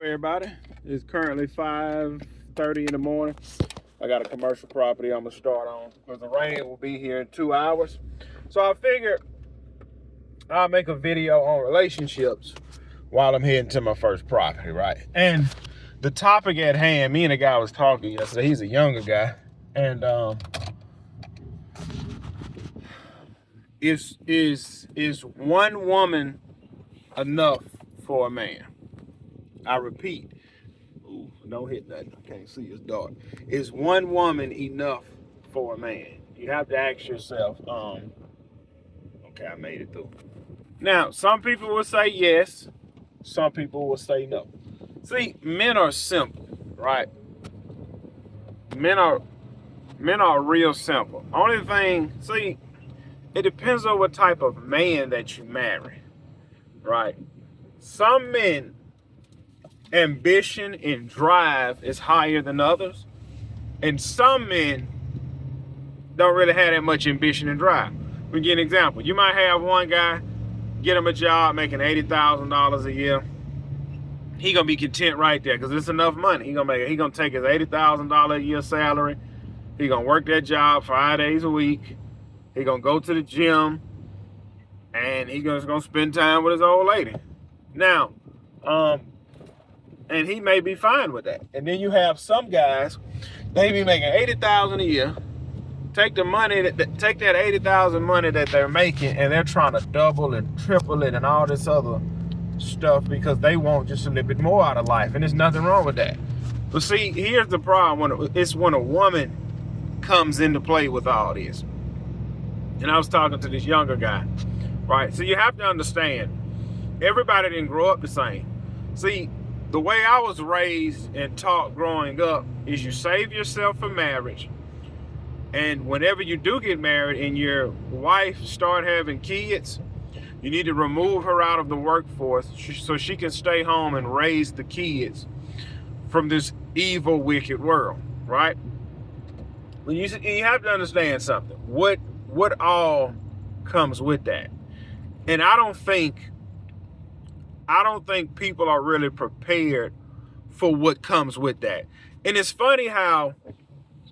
Everybody, it's currently 5:30 in the morning. I got a commercial property I'm gonna start on because the rain will be here in 2 hours. So I figured I'll make a video on relationships while I'm heading to my first property, right? And the topic at hand, me and a guy was talking yesterday. He's a younger guy, and is one woman enough for a man? I repeat. Ooh, don't hit nothing. I can't see. It's dark. Is one woman enough for a man? You have to ask yourself. Okay, I made it through. Now, some people will say yes. Some people will say no. See, men are simple, right? Men are real simple. Only thing, see, it depends on what type of man that you marry, right? Some men, ambition and drive is higher than others, and some men don't really have that much ambition and drive. We give an example. You might have one guy, get him a job making $80,000 a year. He gonna be content right there because it's enough money. He gonna take his $80,000 a year salary. He gonna work that job 5 days a week. He gonna go to the gym, and he gonna spend time with his old lady. Now, and he may be fine with that. And then you have some guys, they be making $80,000 a year. Take the money, take that $80,000 money that they're making, and they're trying to double and triple it and all this other stuff because they want just a little bit more out of life, and there's nothing wrong with that. But see, here's the problem: when a woman comes into play with all this. And I was talking to this younger guy, right? So you have to understand, everybody didn't grow up the same. See, the way I was raised and taught growing up is you save yourself for marriage. And whenever you do get married and your wife start having kids, you need to remove her out of the workforce so she can stay home and raise the kids from this evil, wicked world, right? Well, you have to understand something. What all comes with that? And I don't think people are really prepared for what comes with that. And it's funny how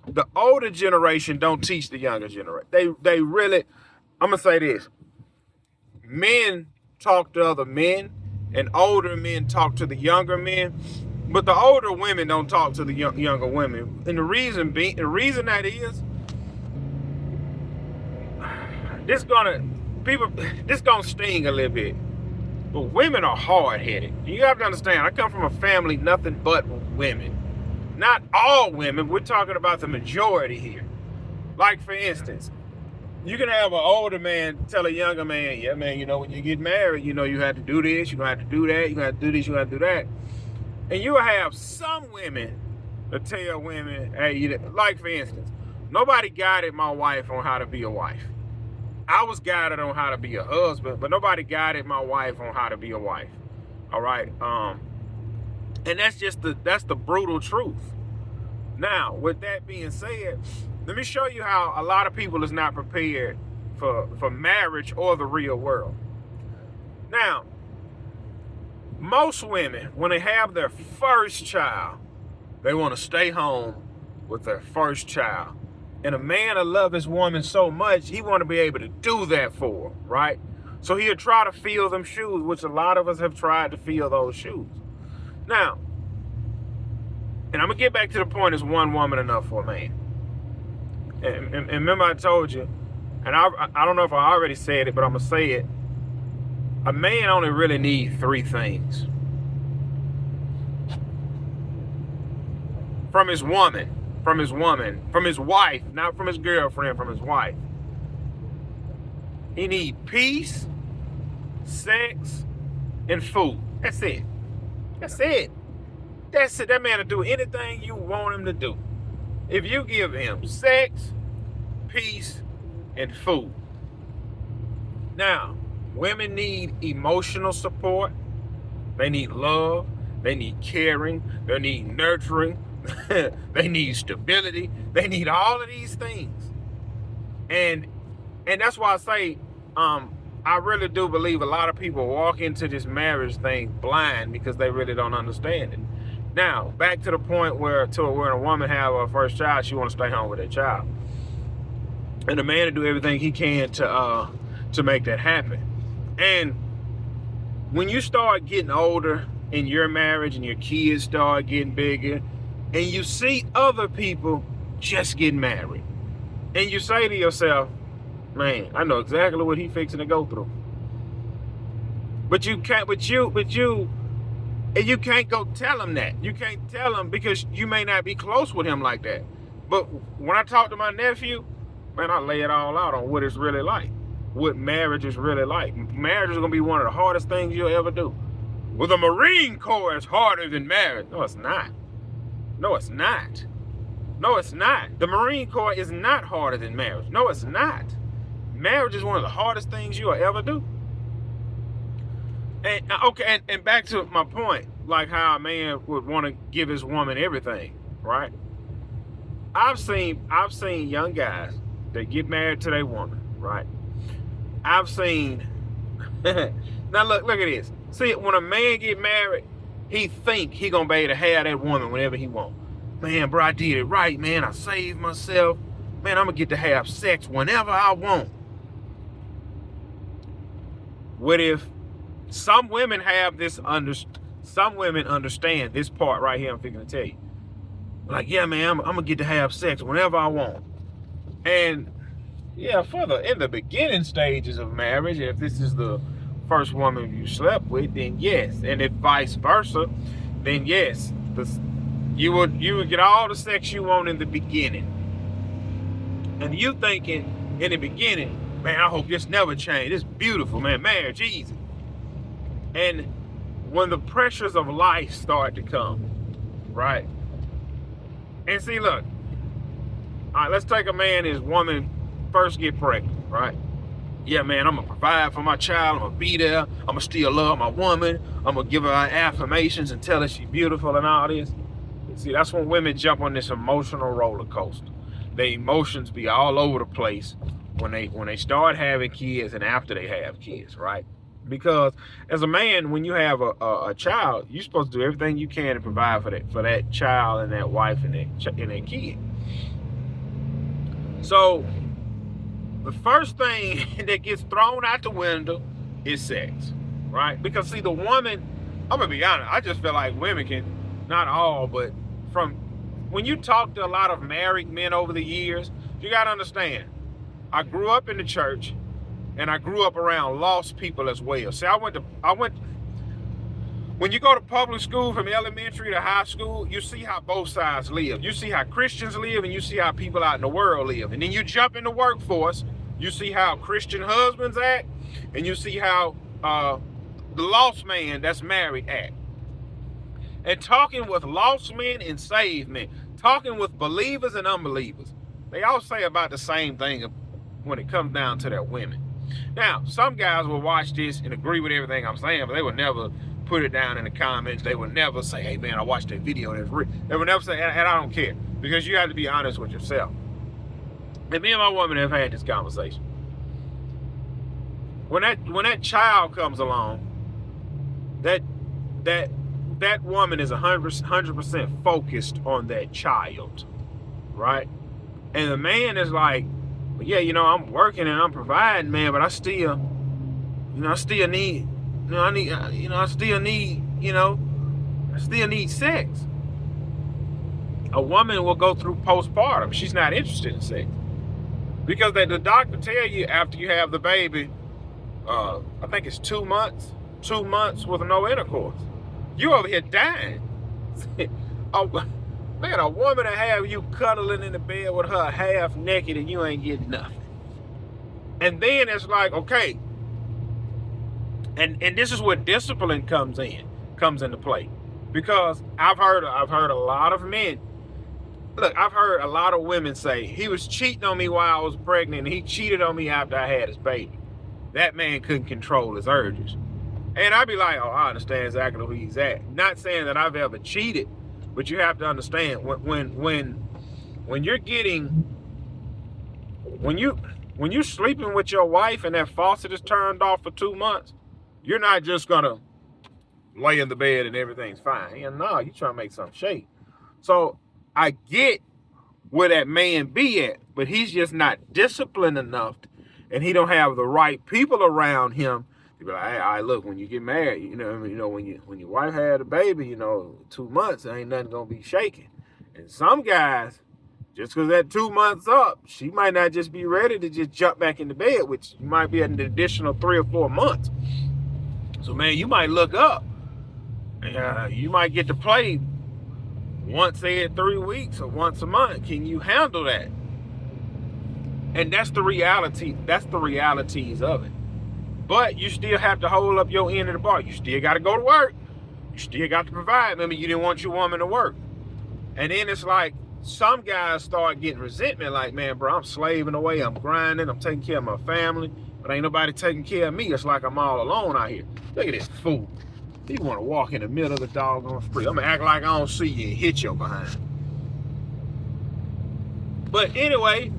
the older generation don't teach the younger generation. They really, I'm gonna say this. Men talk to other men, and older men talk to the younger men, but the older women don't talk to the younger women. And the reason that is, this gonna sting a little bit. But women are hard-headed. You have to understand, I come from a family nothing but women. Not all women, we're talking about the majority here. Like, for instance, you can have an older man tell a younger man, yeah, man, when you get married, you have to do this, you're going to have to do that, you're going to have to do this, you're going to have to do that. And you'll have some women that tell women, hey, like, for instance, nobody guided my wife on how to be a wife. I was guided on how to be a husband, but nobody guided my wife on how to be a wife. All right. And that's the brutal truth. Now, with that being said, let me show you how a lot of people is not prepared for marriage or the real world. Now, most women, when they have their first child, they want to stay home with their first child. And a man will love his woman so much, he want to be able to do that for her, right? So he'll try to fill them shoes, which a lot of us have tried to fill those shoes. Now, and I'm going to get back to the point, is one woman enough for a man? And remember I told you, and I don't know if I already said it, but I'm going to say it. A man only really needs 3 things. From his woman, from his wife, not from his girlfriend, from his wife. He needs peace, sex, and food. That's it. That's it. That's it. That man will do anything you want him to do. If you give him sex, peace, and food. Now, women need emotional support. They need love. They need caring. They need nurturing. They need stability. They need all of these things. And that's why I say, I really do believe a lot of people walk into this marriage thing blind because they really don't understand it. Now, back to the point where a woman have her first child, she want to stay home with her child, and the man to do everything he can to make that happen. And when you start getting older in your marriage and your kids start getting bigger, and you see other people just getting married, and you say to yourself, man, I know exactly what he fixing to go through. But you can't go tell him that. You can't tell him because you may not be close with him like that. But when I talk to my nephew, man, I lay it all out on what it's really like, what marriage is really like. Marriage is gonna be one of the hardest things you'll ever do. Well, the Marine Corps is harder than marriage. No, it's not. No, it's not. No, it's not. The Marine Corps is not harder than marriage. No, it's not. Marriage is one of the hardest things you'll ever do. And okay, and back to my point, like how a man would want to give his woman everything, right? I've seen young guys that get married to their woman, right? I've seen now look at this. See, when a man get married, he think he gonna be able to have that woman whenever he want. Man, bro, I did it right, man. I saved myself. Man, I'm gonna get to have sex whenever I want. What if some women have this some women understand this part right here I'm fixing to tell you. Like, yeah, man, I'm gonna get to have sex whenever I want. And yeah, in the beginning stages of marriage, if this is the first woman you slept with, then yes. And if vice versa, then yes. You would get all the sex you want in the beginning. And you thinking in the beginning, man, I hope this never change. It's beautiful, man. Marriage easy. And when the pressures of life start to come, right? And see, look, all right, let's take a man and his woman first get pregnant, right? Yeah, man, I'm gonna provide for my child. I'm gonna be there. I'm gonna still love my woman. I'm gonna give her affirmations and tell her she's beautiful and all this. See, that's when women jump on this emotional roller coaster. Their emotions be all over the place when they start having kids and after they have kids, right? Because as a man, when you have a child, you're supposed to do everything you can to provide for that child and that wife and that kid. So the first thing that gets thrown out the window is sex, right? Because see, the woman, I'm gonna be honest, I just feel like women can, not all, but from when you talk to a lot of married men over the years, you gotta understand, I grew up in the church and I grew up around lost people as well. See, when you go to public school from elementary to high school, you see how both sides live. You see how Christians live and you see how people out in the world live. And then you jump in the workforce, you see how Christian husbands act, and you see how the lost man that's married act. And talking with lost men and saved men, talking with believers and unbelievers, they all say about the same thing when it comes down to their women. Now, some guys will watch this and agree with everything I'm saying, but they would never put it down in the comments. They would never say, hey man, I watched that video. They would never say, and I don't care, because you have to be honest with yourself. And me and my woman have had this conversation. When that child comes along, that woman is 100% focused on that child, right? And the man is like, well, yeah, I'm working and I'm providing, man, but I still need sex. A woman will go through postpartum. She's not interested in sex. Because the doctor tell you after you have the baby, I think it's 2 months with no intercourse. You over here dying. Man, a woman to have you cuddling in the bed with her half naked and you ain't getting nothing. And then it's like, okay. And this is where discipline comes into play. Because I've heard a lot of men. Look, I've heard a lot of women say, he was cheating on me while I was pregnant and he cheated on me after I had his baby. That man couldn't control his urges. And I'd be like, oh, I understand exactly where he's at. Not saying that I've ever cheated, but you have to understand when when you're sleeping with your wife and that faucet is turned off for 2 months, you're not just gonna lay in the bed and everything's fine. Yeah, no, you're trying to make something shake. So I get where that man be at, but he's just not disciplined enough, and he don't have the right people around him to be like, hey, all right, look, when you get married, when your wife had a baby, 2 months, there ain't nothing gonna be shaking. And some guys, just because that 2 months up, she might not just be ready to just jump back in the bed, which might be an additional 3 or 4 months. So man, you might look up, and you might get to play once every 3 weeks or once a month. Can you handle that? And that's the reality. That's the realities of it. But you still have to hold up your end of the bar. You still got to go to work. You still got to provide. Remember, you didn't want your woman to work. And then it's like some guys start getting resentment. Like, man, bro, I'm slaving away. I'm grinding. I'm taking care of my family. But ain't nobody taking care of me. It's like I'm all alone out here. Look at this fool. He want to walk in the middle of the doggone street. I'm going to act like I don't see you and hit your behind. But anyway,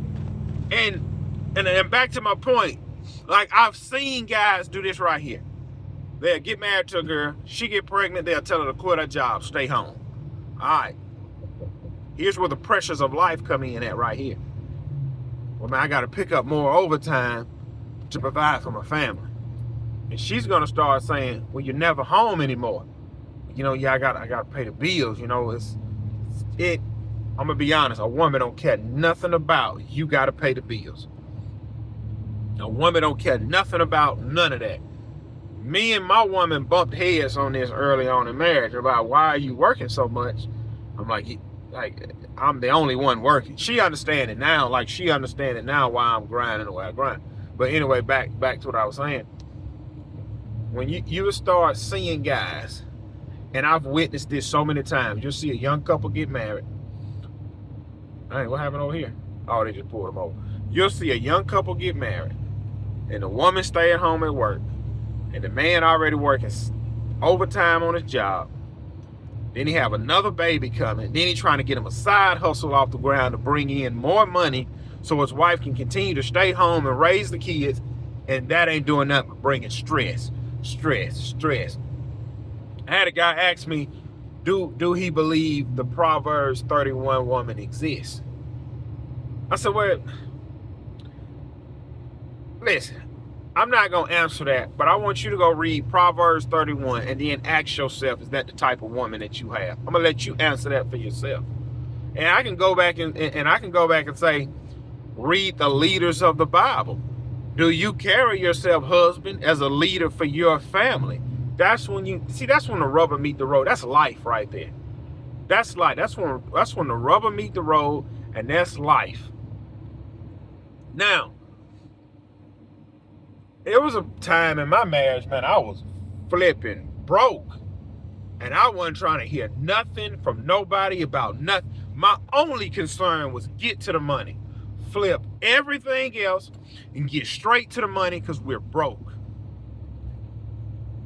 and back to my point, like I've seen guys do this right here. They'll get married to a girl, she get pregnant, they'll tell her to quit her job, stay home. All right. Here's where the pressures of life come in at right here. Well, man, I got to pick up more overtime to provide for my family. And she's gonna start saying, well, you're never home anymore. Yeah, I gotta pay the bills. I'm gonna be honest, a woman don't care nothing about you gotta pay the bills. A woman don't care nothing about none of that. Me and my woman bumped heads on this early on in marriage about why are you working so much? I'm like I'm the only one working. She understands it now, why I'm grinding the way I grind. But anyway, back to what I was saying. When you start seeing guys, and I've witnessed this so many times, you'll see a young couple get married. Hey, what happened over here? Oh, they just pulled them over. You'll see a young couple get married, and the woman stay at home at work, and the man already working overtime on his job. Then he have another baby coming. Then he trying to get him a side hustle off the ground to bring in more money so his wife can continue to stay home and raise the kids, and that ain't doing nothing but bringing stress. I had a guy ask me, do he believe the Proverbs 31 woman exists? I said, well, listen, I'm not going to answer that, but I want you to go read Proverbs 31 and then ask yourself, is that the type of woman that you have? I'm going to let you answer that for yourself. And I can go back and say, read the leaders of the Bible. Do you carry yourself, husband, as a leader for your family? That's when the rubber meet the road. That's life right there. That's life. That's when the rubber meet the road, and that's life. Now, there was a time in my marriage, man, I was flipping broke. And I wasn't trying to hear nothing from nobody about nothing. My only concern was get to the money. Flip everything else and get straight to the money because we're broke.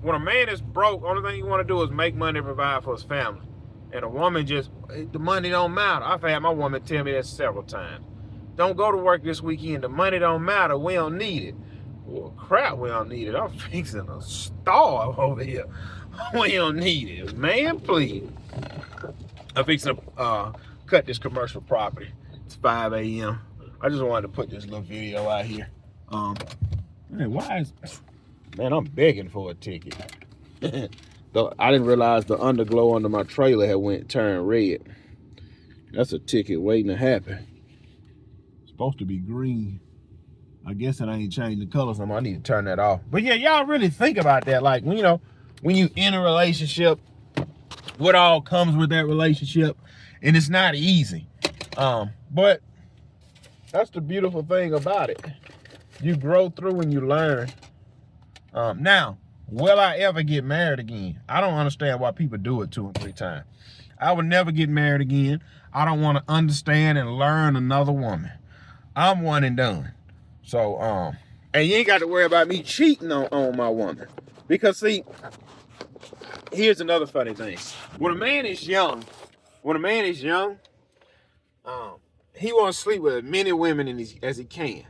When a man is broke, only thing you want to do is make money to provide for his family. And a woman the money don't matter. I've had my woman tell me that several times. Don't go to work this weekend. The money don't matter. We don't need it. Well, crap, we don't need it. I'm fixing to starve over here. We don't need it. Man, please. I'm fixing to cut this commercial property. It's 5 a.m. I just wanted to put this little video out here. Man, I'm begging for a ticket. I didn't realize the underglow under my trailer had turned red. That's a ticket waiting to happen. It's supposed to be green. I guess it ain't changed the colors. I need to turn that off. But yeah, y'all really think about that. Like, when you in a relationship, what all comes with that relationship, and it's not easy. But that's the beautiful thing about it. You grow through and you learn. Now, will I ever get married again? I don't understand why people do it 2 and 3 times. I would never get married again. I don't want to understand and learn another woman. I'm one and done. So, and you ain't got to worry about me cheating on my woman. Because see, here's another funny thing. When a man is young, he wants to sleep with as many women as he can.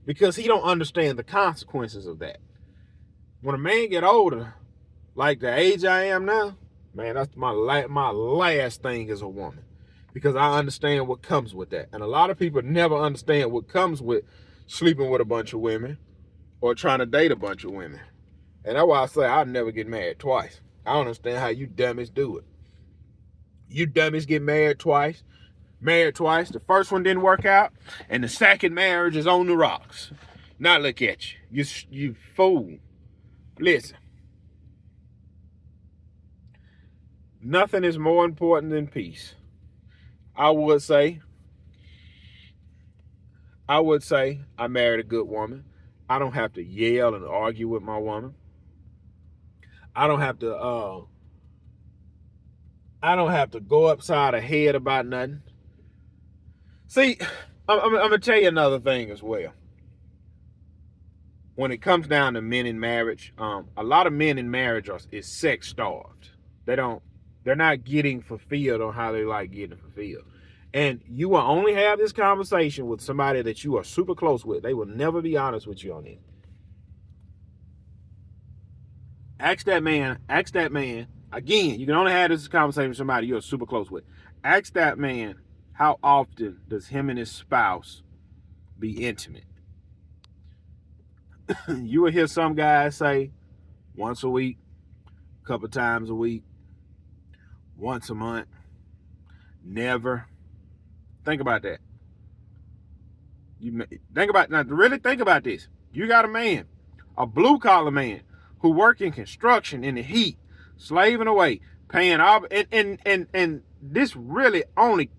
because he don't understand the consequences of that. When a man get older, like the age I am now, man, that's my last thing as a woman, because I understand what comes with that. And a lot of people never understand what comes with sleeping with a bunch of women or trying to date a bunch of women. And that's why I say I'll never get married twice. I don't understand how you dummies do it. You dummies get married twice. The first one didn't work out, and the second marriage is on the rocks. Now look at you. You fool. Listen. Nothing is more important than peace. I would say I married a good woman. I don't have to yell and argue with my woman. I don't have to go upside her head about nothing. See, I'm going to tell you another thing as well. When it comes down to men in marriage, a lot of men in marriage is sex starved. They're not getting fulfilled on how they like getting fulfilled. And you will only have this conversation with somebody that you are super close with. They will never be honest with you on it. Ask that man, again, you can only have this conversation with somebody you're super close with. Ask that man, how often does him and his spouse be intimate? You will hear some guys say once a week, a couple times a week, once a month, never. Think about that. Really think about this. You got a man, a blue collar man, who work in construction in the heat, slaving away, paying all, and this really only,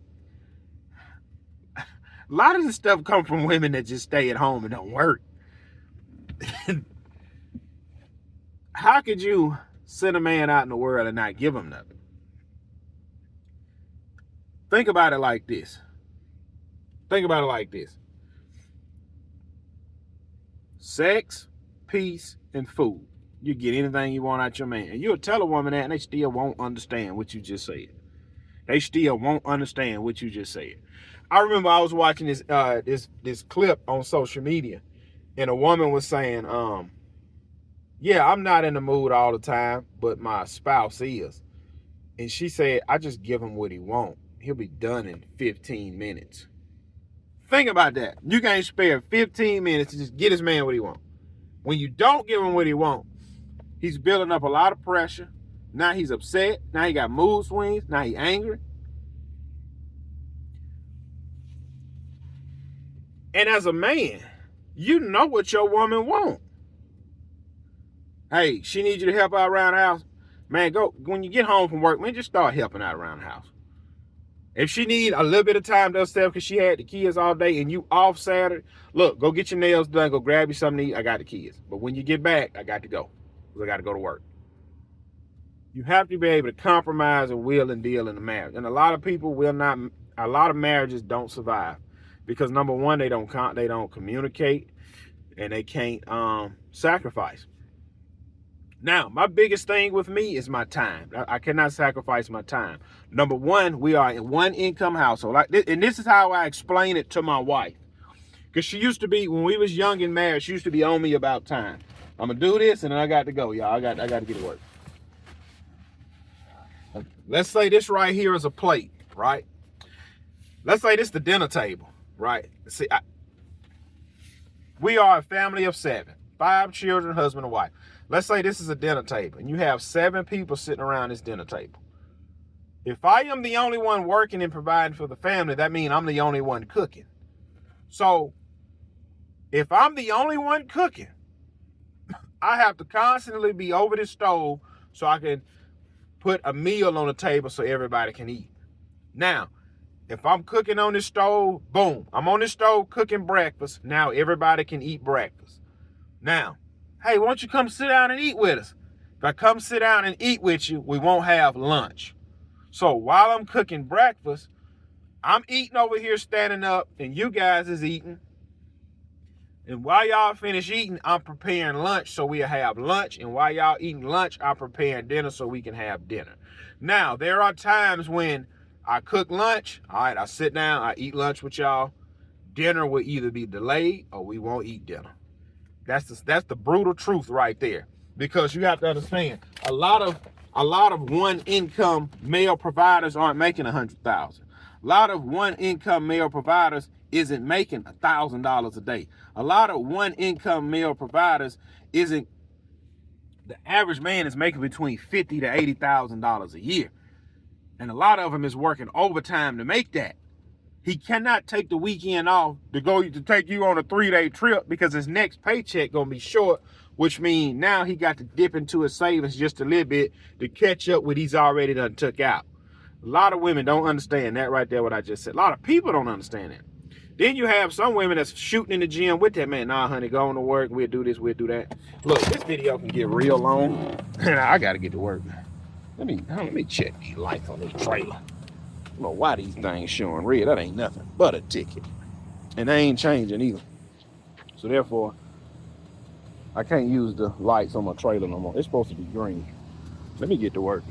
a lot of this stuff come from women that just stay at home and don't work. How could you send a man out in the world and not give him nothing? Think about it like this. Sex, peace, and food. You get anything you want out your man. And you'll tell a woman that and they still won't understand what you just said. I remember I was watching this clip on social media, and a woman was saying, yeah, I'm not in the mood all the time, but my spouse is. And she said, I just give him what he wants. He'll be done in 15 minutes. Think about that. You can't spare 15 minutes to just get his man what he wants. When you don't give him what he wants, he's building up a lot of pressure. Now he's upset. Now he got mood swings. Now he's angry. And as a man, you know what your woman wants. Hey, she needs you to help out around the house. Man, go when you get home from work, man, just start helping out around the house. If she need a little bit of time to herself because she had the kids all day and you off Saturday, look, go get your nails done, go grab you something to eat. I got the kids. But when you get back, I got to go because I got to go to work. You have to be able to compromise and wheel and deal in a marriage. And a lot of people will not, a lot of marriages don't survive because number one, they don't communicate and they can't sacrifice. Now, my biggest thing with me is my time. I cannot sacrifice my time. Number one, we are in one income household. And this is how I explain it to my wife. Because she used to be, when we was young in marriage, she used to be on me about time. I'm going to do this and then I got to go, y'all. I got to get to work. Let's say this right here is a plate, right? Let's say this is the dinner table, right? See, we are a family of 7, 5 children, husband and wife. Let's say this is a dinner table and you have 7 people sitting around this dinner table. If I am the only one working and providing for the family, that means I'm the only one cooking. So if I'm the only one cooking, I have to constantly be over this stove so I can put a meal on the table so everybody can eat. Now, if I'm cooking on this stove, boom, I'm on this stove cooking breakfast. Now everybody can eat breakfast. Now, hey, why don't you come sit down and eat with us? If I come sit down and eat with you, we won't have lunch. So while I'm cooking breakfast, I'm eating over here standing up and you guys is eating. And while y'all finish eating, I'm preparing lunch so we'll have lunch. And while y'all eating lunch, I'm preparing dinner so we can have dinner. Now, there are times when I cook lunch. All right, I sit down, I eat lunch with y'all. dinner will either be delayed or we won't eat dinner. That's the brutal truth right there. Because you have to understand, a lot of one income male providers aren't making $100,000. A lot of one income male providers isn't making $1,000 a day. A lot of one income male providers isn't. The average man is making between $50,000 to $80,000 a year, and a lot of them is working overtime to make that. He cannot take the weekend off to take you on a 3-day trip because his next paycheck gonna be short, which means now he got to dip into his savings just a little bit to catch up with he's already done took out. A lot of women don't understand that right there, what I just said. A lot of people don't understand that. Then you have some women that's shooting in the gym with that man. Nah, honey, go on to work. We'll do this, we'll do that. Look, this video can get real long. I gotta get to work. Let me check these lights on this trailer. I don't know why these things showing red. That ain't nothing but a ticket. And they ain't changing either. So therefore, I can't use the lights on my trailer no more. It's supposed to be green. Let me get to work.